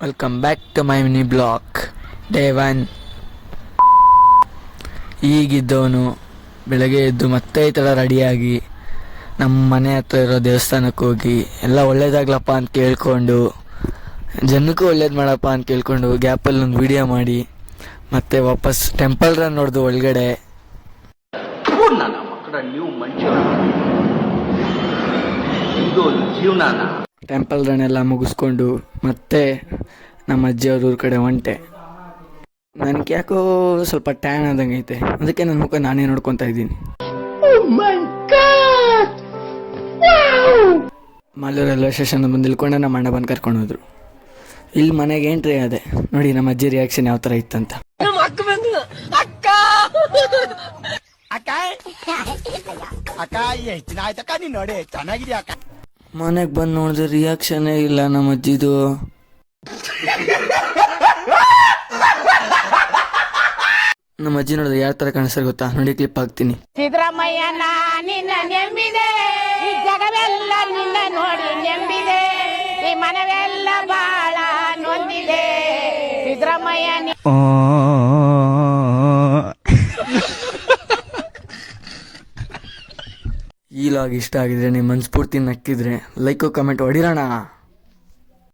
Welcome back to my mini blog day 1. ಈಗಿದ್ದವನು ಬೆಳಗ್ಗೆ ಎದ್ದು ಮತ್ತೆ ಈ ಥರ ರೆಡಿಯಾಗಿ ನಮ್ಮ ಮನೆ ಹತ್ರ ಇರೋ ದೇವಸ್ಥಾನಕ್ಕೆ ಹೋಗಿ ಎಲ್ಲ ಒಳ್ಳೇದಾಗ್ಲಪ್ಪ ಅಂತ ಕೇಳ್ಕೊಂಡು, ಜನಕ್ಕೂ ಒಳ್ಳೇದು ಮಾಡಪ್ಪ ಅಂತ ಕೇಳ್ಕೊಂಡು ಗ್ಯಾಪಲ್ಲಿ ಒಂದು ವಿಡಿಯೋ ಮಾಡಿ ಮತ್ತೆ ವಾಪಸ್ ಟೆಂಪಲ್ ರನ್ ನೋಡ್ದು ಒಳಗಡೆ. ಟೆಂಪಲ್ ರನ್ ಎಲ್ಲ ಮುಗಿಸ್ಕೊಂಡು ಮತ್ತೆ ನಮ್ಮ ಅಜ್ಜಿಯವ್ರ ಊರ ಕಡೆ ಹೊಂಟೆ. ನನಗೆ ಯಾಕೋ ಸ್ವಲ್ಪ ಟ್ಯಾನ್ ಆದಂಗೆ ಐತೆ, ಅದಕ್ಕೆ ನನ್ನ ಮುಖ ನಾನೇ ನೋಡ್ಕೊತಾ ಇದ್ದೀನಿ. ಮಾಲೂರು ರೈಲ್ವೆ ಸ್ಟೇಷನ್ ಬಂದು ಇಳ್ಕೊಂಡೆ ನಮ್ಮ ಅಣ್ಣ ಬಂದು ಕರ್ಕೊಂಡು ಹೋದ್ರು. ಇಲ್ಲಿ ಮನೆಗೆ ಎಂಟ್ರಿ ಅದೇ ನೋಡಿ ನಮ್ಮ ಅಜ್ಜಿ ರಿಯಾಕ್ಷನ್ ಯಾವ ಥರ ಇತ್ತಂತ. ಮನೆಗೆ ಬಂದು ನೋಡಿದ್ರೆ ರಿಯಾಕ್ಷನ್ನೇ ಇಲ್ಲ ನಮ್ಮ ಅಜ್ಜಿದು. ನಮ್ಮ ಅಜ್ಜಿ ನೋಡಿದ್ರೆ ಯಾವ ತರ ಕಾಣಿಸ್ತಾರೆ ಗೊತ್ತಾ? ನೋಡಿ ಕ್ಲಿಪ್ ಹಾಕ್ತೀನಿ. ಸಿದ್ದರಾಮಯ್ಯ ನಿನ್ನ ನೆಂಬಿದೆ, ಈ ಜಗವೆಲ್ಲ ನಿನ್ನ ನೋಡಿ ನೆಂಬಿದೆ, ಈ ಮನವೆಲ್ಲ ಬಾಳ ನೊಂದಿದೆ. ಸಿದ್ದರಾಮಯ್ಯ ಈ ಲಾಗ್ ಇಷ್ಟ ಆಗಿದ್ರೆ ನಿಮ್ಮ ಮನಸ್ಫೂರ್ತಿ ನಕ್ಕಿದ್ರೆ ಲೈಕ್ ಕಮೆಂಟ್ ಹೊಡಿರೋಣ.